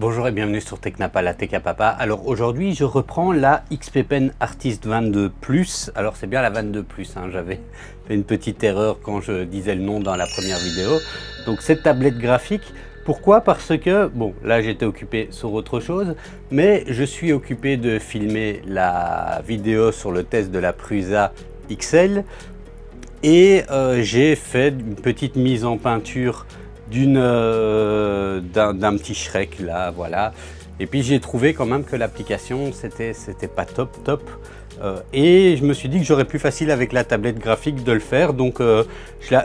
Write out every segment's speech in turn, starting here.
Bonjour et bienvenue sur Technapa, la Tech à Papa. Alors aujourd'hui je reprends la XP Pen Artist 22 Plus. Alors c'est bien la 22 Plus, hein. J'avais fait une petite erreur quand je disais le nom dans la première vidéo. Donc cette tablette graphique, pourquoi? Parce que, bon là j'étais occupé sur autre chose, mais je suis occupé de filmer la vidéo sur le test de la Prusa XL. Et j'ai fait une petite mise en peinture d'un petit Shrek là, voilà. Et puis j'ai trouvé quand même que l'application c'était pas top. Et je me suis dit que j'aurais plus facile avec la tablette graphique de le faire. Donc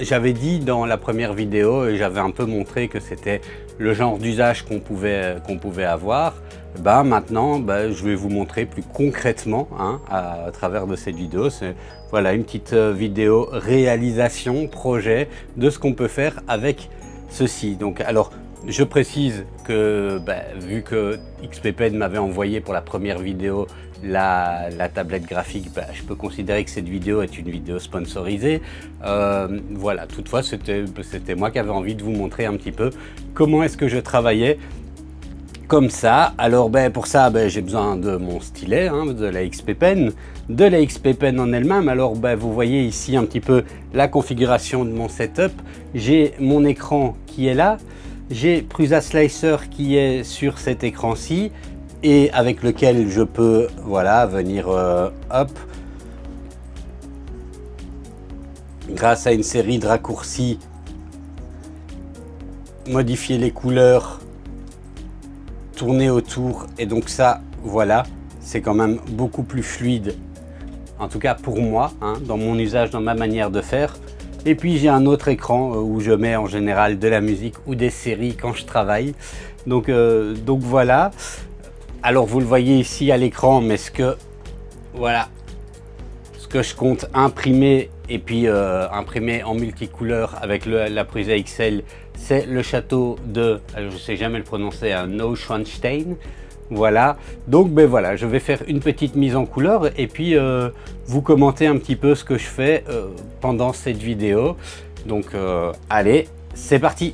j'avais dit dans la première vidéo et j'avais un peu montré que c'était le genre d'usage qu'on pouvait avoir. Maintenant je vais vous montrer plus concrètement, hein, à travers de cette vidéo. Voilà une petite vidéo réalisation projet de ce qu'on peut faire avec ceci. Donc alors je précise que vu que XP Pen m'avait envoyé pour la première vidéo la tablette graphique, je peux considérer que cette vidéo est une vidéo sponsorisée. Voilà, toutefois c'était moi qui avais envie de vous montrer un petit peu comment est-ce que je travaillais comme ça. Alors pour ça j'ai besoin de mon stylet, hein, de la XP Pen, en elle-même. Alors vous voyez ici un petit peu la configuration de mon setup. J'ai mon écran qui est là, j'ai Prusa Slicer qui est sur cet écran-ci et avec lequel je peux venir hop, grâce à une série de raccourcis, modifier les couleurs, tourner autour, et donc ça voilà, c'est quand même beaucoup plus fluide, en tout cas pour moi, hein, dans mon usage, dans ma manière de faire. Et puis j'ai un autre écran où je mets en général de la musique ou des séries quand je travaille. Donc voilà. Alors vous le voyez ici à l'écran, mais ce que je compte imprimer et puis imprimer en multicouleur avec la Prusa XL, c'est le château de, alors je sais jamais le prononcer, Neuschwanstein. Voilà, donc voilà, je vais faire une petite mise en couleur et puis vous commenter un petit peu ce que je fais pendant cette vidéo. Donc allez, c'est parti.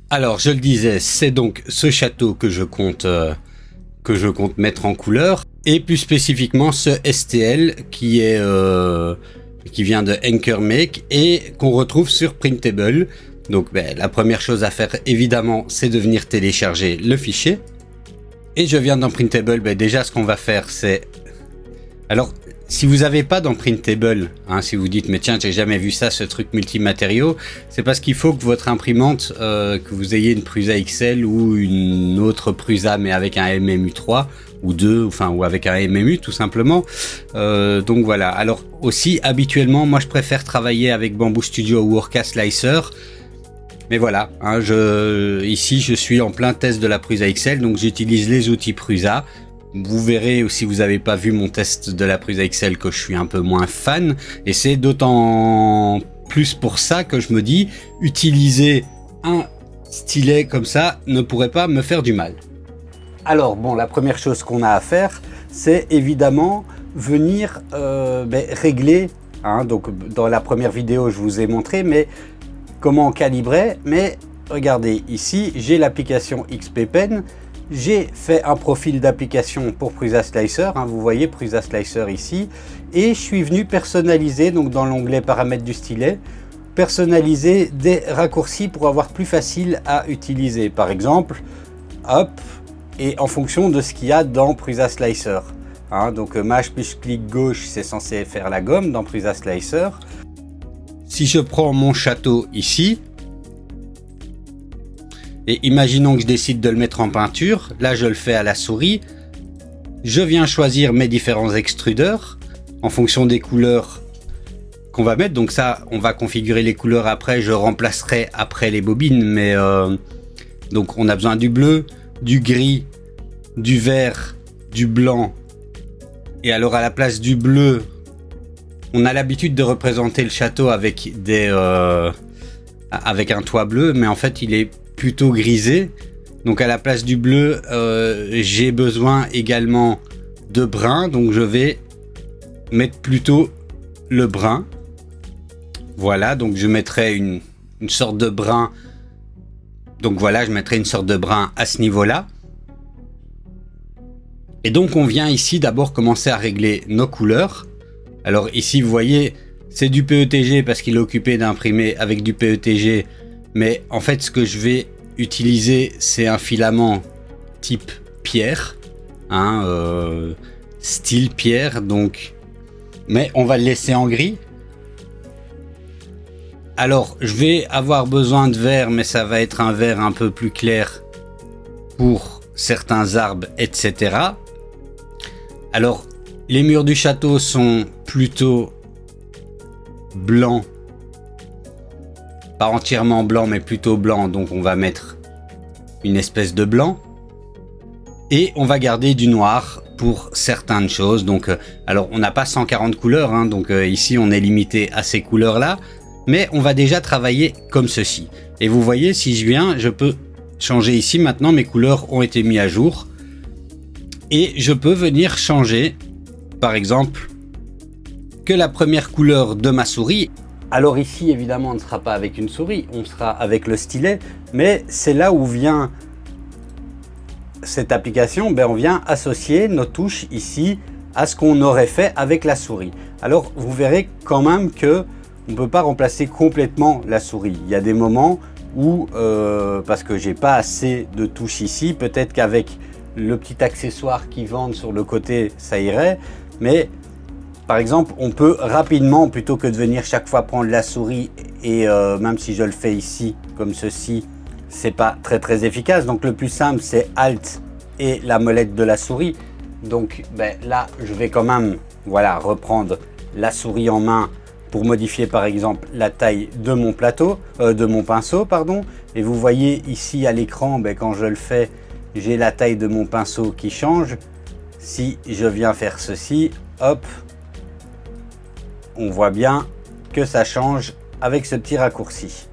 Alors je le disais, c'est donc ce château que je compte mettre en couleur, et plus spécifiquement ce STL qui vient de Anchor Make et qu'on retrouve sur Printable. Donc la première chose à faire évidemment, c'est de venir télécharger le fichier. Et je viens dans Printable. Déjà ce qu'on va faire, c'est, alors si vous n'avez pas dans Printable, hein, si vous dites mais tiens j'ai jamais vu ça, ce truc multimatériaux, c'est parce qu'il faut que votre imprimante, que vous ayez une Prusa XL ou une autre Prusa mais avec un MMU3 ou 2, ou avec un MMU tout simplement. Donc voilà. Alors aussi habituellement moi je préfère travailler avec Bamboo Studio ou Orca Slicer. Mais voilà, hein, ici je suis en plein test de la Prusa XL, donc j'utilise les outils Prusa. Vous verrez, si vous n'avez pas vu mon test de la Prusa XL, que je suis un peu moins fan. Et c'est d'autant plus pour ça que je me dis, utiliser un stylet comme ça ne pourrait pas me faire du mal. Alors bon, la première chose qu'on a à faire, c'est évidemment venir régler, hein, donc dans la première vidéo je vous ai montré, mais comment calibrer. Mais regardez ici, j'ai l'application XP Pen, j'ai fait un profil d'application pour Prusa Slicer, hein, vous voyez Prusa Slicer ici, et je suis venu personnaliser, donc dans l'onglet paramètres du stylet, personnaliser des raccourcis pour avoir plus facile à utiliser. Par exemple, hop, et en fonction de ce qu'il y a dans Prusa Slicer, hein, donc mâche plus clic gauche, c'est censé faire la gomme dans Prusa Slicer. Si je prends mon château ici, et imaginons que je décide de le mettre en peinture, là je le fais à la souris, je viens choisir mes différents extrudeurs en fonction des couleurs qu'on va mettre. Donc ça, on va configurer les couleurs après, je remplacerai après les bobines, mais donc on a besoin du bleu, du gris, du vert, du blanc, et alors à la place du bleu, on a l'habitude de représenter le château avec avec un toit bleu, mais en fait il est plutôt grisé. Donc à la place du bleu, j'ai besoin également de brun, donc je vais mettre plutôt le brun. Voilà, donc je mettrai une sorte de brun Donc voilà, je mettrai une sorte de brin à ce niveau-là. Et donc on vient ici d'abord commencer à régler nos couleurs. Alors ici vous voyez, c'est du PETG parce qu'il est occupé d'imprimer avec du PETG. Mais en fait ce que je vais utiliser c'est un filament type pierre. Style pierre donc. Mais on va le laisser en gris. Alors je vais avoir besoin de vert mais ça va être un vert un peu plus clair pour certains arbres etc. Alors, les murs du château sont plutôt blancs. Pas entièrement blancs, mais plutôt blancs. Donc, on va mettre une espèce de blanc. Et on va garder du noir pour certaines choses. Donc, alors, on n'a pas 140 couleurs. Donc, ici, on est limité à ces couleurs-là. Mais on va déjà travailler comme ceci. Et vous voyez, si je viens, je peux changer ici. Maintenant, mes couleurs ont été mises à jour. Et je peux venir changer, par exemple, que la première couleur de ma souris. Alors ici, évidemment, on ne sera pas avec une souris, on sera avec le stylet. Mais c'est là où vient cette application. On vient associer nos touches ici à ce qu'on aurait fait avec la souris. Alors, vous verrez quand même que on ne peut pas remplacer complètement la souris. Il y a des moments où, parce que j'ai pas assez de touches ici, peut-être qu'avec le petit accessoire qui vendent sur le côté ça irait, mais par exemple on peut rapidement, plutôt que de venir chaque fois prendre la souris et même si je le fais ici comme ceci, c'est pas très efficace. Donc le plus simple c'est Alt et la molette de la souris. Donc là je vais quand même reprendre la souris en main pour modifier par exemple la taille de mon pinceau pardon. Et vous voyez ici à l'écran, quand je le fais, j'ai la taille de mon pinceau qui change. Si je viens faire ceci, hop, on voit bien que ça change avec ce petit raccourci.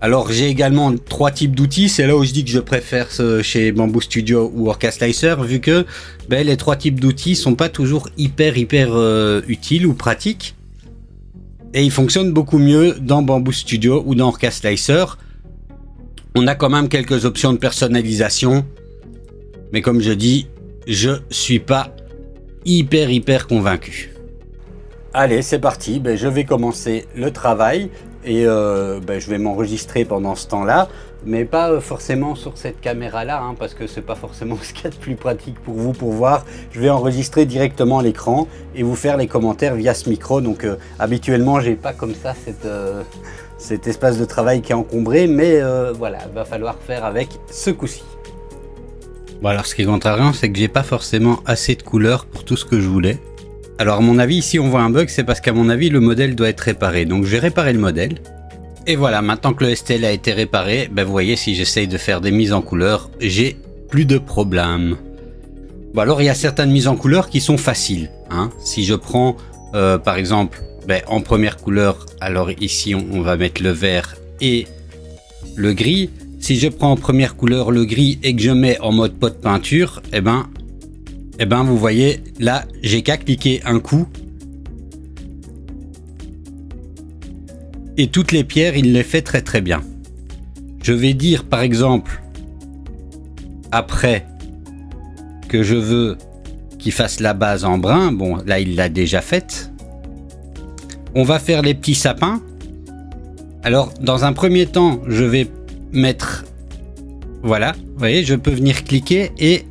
Alors j'ai également 3 types d'outils, c'est là où je dis que je préfère chez Bamboo Studio ou Orca Slicer, vu que les 3 types d'outils sont pas toujours hyper utiles ou pratiques. Et ils fonctionnent beaucoup mieux dans Bamboo Studio ou dans Orca Slicer. On a quand même quelques options de personnalisation, mais comme je dis, je suis pas hyper convaincu. Allez, c'est parti, je vais commencer le travail et je vais m'enregistrer pendant ce temps-là, mais pas forcément sur cette caméra-là, parce que c'est pas forcément ce qu'il y a de plus pratique pour vous pour voir. Je vais enregistrer directement l'écran et vous faire les commentaires via ce micro. Donc habituellement, j'ai pas comme ça cet espace de travail qui est encombré, mais voilà, il va falloir faire avec ce coup-ci. Bon, alors ce qui est contrariant, c'est que j'ai pas forcément assez de couleurs pour tout ce que je voulais. Alors à mon avis, ici on voit un bug, c'est parce qu'à mon avis le modèle doit être réparé. Donc je vais réparer le modèle. Et voilà, maintenant que le STL a été réparé, vous voyez, si j'essaye de faire des mises en couleur, j'ai plus de problème. Bon, alors il y a certaines mises en couleur qui sont faciles. Si je prends par exemple en première couleur, alors ici on va mettre le vert et le gris. Si je prends en première couleur le gris et que je mets en mode pot de peinture, vous voyez, là j'ai qu'à cliquer un coup et toutes les pierres il les fait très bien. Je vais dire par exemple après que je veux qu'il fasse la base en brun. Bon, là il l'a déjà faite. On va faire les petits sapins. Alors dans un premier temps je vais mettre, voilà, vous voyez, je peux venir cliquer et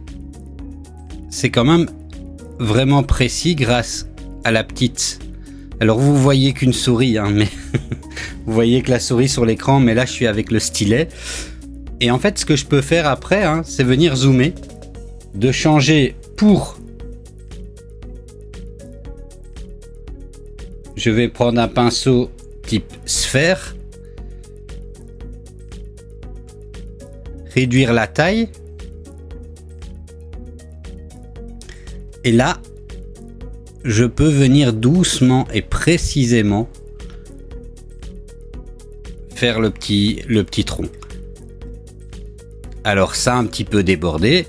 c'est quand même vraiment précis grâce à la petite. Alors vous voyez qu'une souris, mais vous voyez que la souris sur l'écran, mais là je suis avec le stylet. Et en fait ce que je peux faire après, c'est venir zoomer, de changer pour... Je vais prendre un pinceau type sphère, réduire la taille, et là je peux venir doucement et précisément faire le petit tronc. Alors ça a un petit peu débordé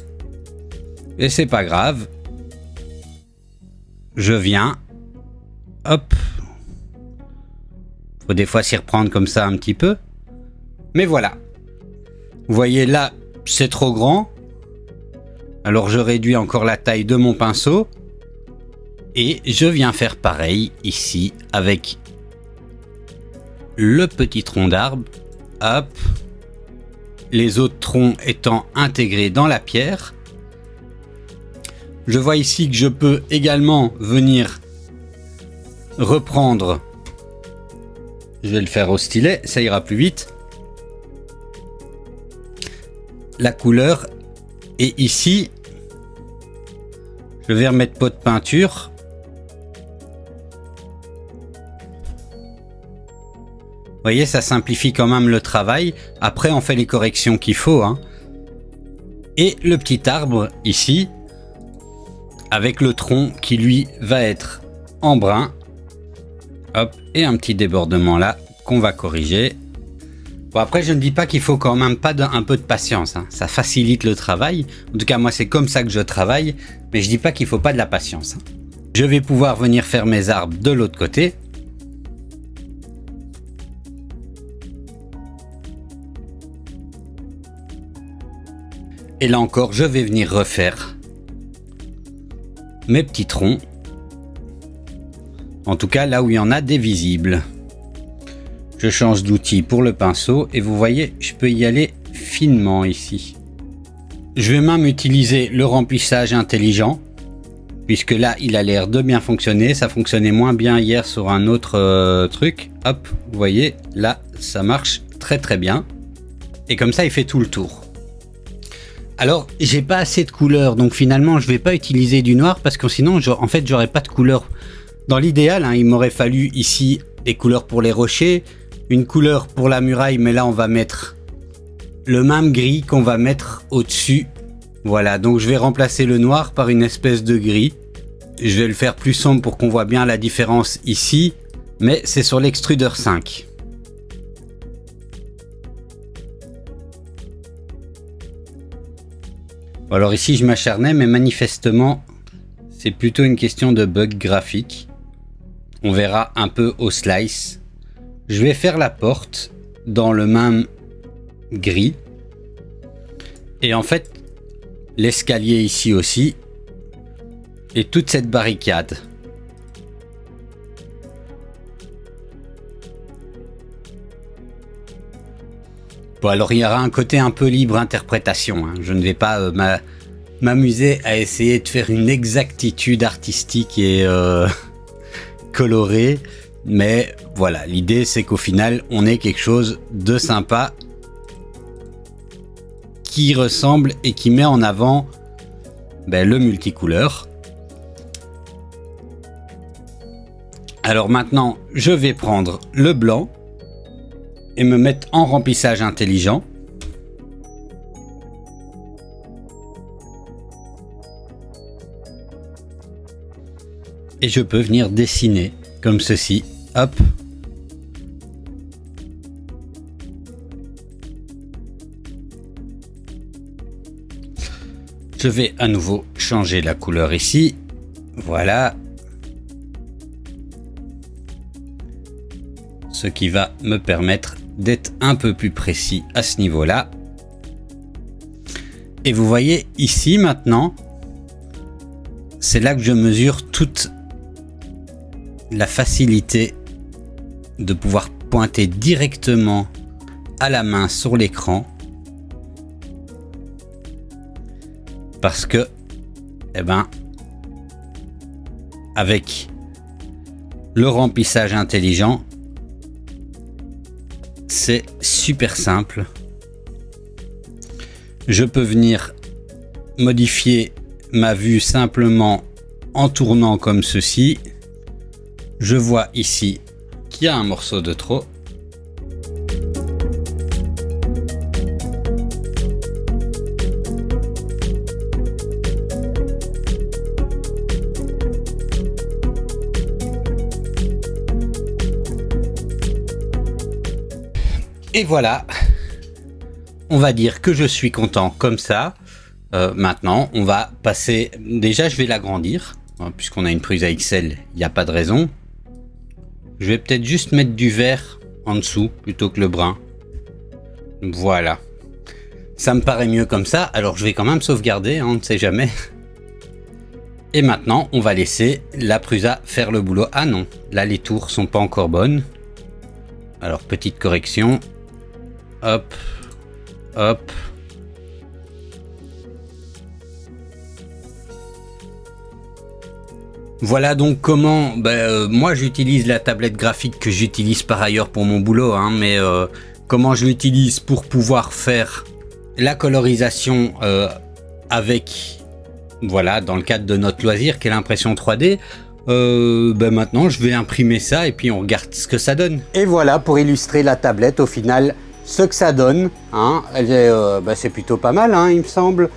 et c'est pas grave, je viens, hop, faut des fois s'y reprendre comme ça un petit peu, Mais voilà. Vous voyez là, c'est trop grand. Alors je réduis encore la taille de mon pinceau. Et je viens faire pareil ici avec le petit tronc d'arbre. Hop. Les autres troncs étant intégrés dans la pierre. Je vois ici que je peux également venir reprendre. Je vais le faire au stylet, ça ira plus vite. La couleur. Et ici, je vais remettre pot de peinture. Vous voyez, ça simplifie quand même le travail. Après, on fait les corrections qu'il faut, hein. Et le petit arbre ici, avec le tronc qui lui va être en brun. Hop, et un petit débordement là qu'on va corriger. Bon, après, je ne dis pas qu'il faut quand même pas un peu de patience, hein. Ça facilite le travail. En tout cas, moi, c'est comme ça que je travaille. Mais je dis pas qu'il faut pas de la patience, hein. Je vais pouvoir venir faire mes arbres de l'autre côté. Et là encore, je vais venir refaire mes petits troncs. En tout cas, là où il y en a des visibles. Je change d'outil pour le pinceau et vous voyez, je peux y aller finement ici. Je vais même utiliser le remplissage intelligent, puisque là, il a l'air de bien fonctionner. Ça fonctionnait moins bien hier sur un autre truc. Hop, vous voyez, là, ça marche très très bien. Et comme ça, il fait tout le tour. Alors, j'ai pas assez de couleurs, donc finalement, je vais pas utiliser du noir parce que sinon, en fait, j'aurais pas de couleurs. Dans l'idéal, hein, il m'aurait fallu ici des couleurs pour les rochers, une couleur pour la muraille, mais là, on va mettre le même gris qu'on va mettre au-dessus. Voilà, donc je vais remplacer le noir par une espèce de gris. Je vais le faire plus sombre pour qu'on voit bien la différence ici, mais c'est sur l'extrudeur 5. Alors ici je m'acharnais, mais manifestement c'est plutôt une question de bug graphique. On verra un peu au slice. Je vais faire la porte dans le même gris. Et en fait l'escalier ici aussi. Et toute cette barricade. Bon, alors il y aura un côté un peu libre interprétation, hein. Je ne vais pas m'amuser à essayer de faire une exactitude artistique et colorée. Mais voilà, l'idée c'est qu'au final on ait quelque chose de sympa qui ressemble et qui met en avant le multicouleur. Alors maintenant je vais prendre le blanc et me mettre en remplissage intelligent. Et je peux venir dessiner comme ceci. Hop. Je vais à nouveau changer la couleur ici. Voilà. Ce qui va me permettre d'être un peu plus précis à ce niveau-là. Et vous voyez ici maintenant, c'est là que je mesure toute la facilité de pouvoir pointer directement à la main sur l'écran. Parce que, avec le remplissage intelligent, c'est super simple. Je peux venir modifier ma vue simplement en tournant comme ceci. Je vois ici qu'il y a un morceau de trop. Et voilà, on va dire que je suis content comme ça. Maintenant, on va passer... Déjà, je vais l'agrandir, puisqu'on a une prise à XL, il n'y a pas de raison. Je vais peut-être juste mettre du vert en dessous, plutôt que le brun. Voilà. Ça me paraît mieux comme ça. Alors je vais quand même sauvegarder, hein, on ne sait jamais. Et maintenant, on va laisser la Prusa faire le boulot. Ah non, là les tours sont pas encore bonnes. Alors petite correction. Hop, hop. Voilà donc comment, moi j'utilise la tablette graphique que j'utilise par ailleurs pour mon boulot, hein, mais comment je l'utilise pour pouvoir faire la colorisation avec, voilà, dans le cadre de notre loisir qui est l'impression 3D. Maintenant je vais imprimer ça et puis on regarde ce que ça donne. Et voilà pour illustrer la tablette au final ce que ça donne, hein. C'est plutôt pas mal, hein, il me semble.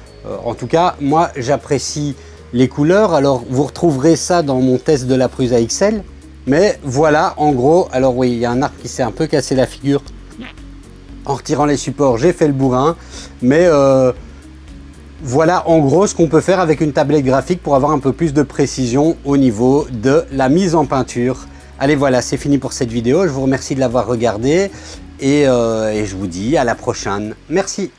En tout cas moi j'apprécie les couleurs. Alors vous retrouverez ça dans mon test de la Prusa XL, mais voilà en gros. Alors oui, il y a un arbre qui s'est un peu cassé la figure en retirant les supports, j'ai fait le bourrin, mais voilà en gros ce qu'on peut faire avec une tablette graphique pour avoir un peu plus de précision au niveau de la mise en peinture. Allez voilà, c'est fini pour cette vidéo, je vous remercie de l'avoir regardée et je vous dis à la prochaine. Merci.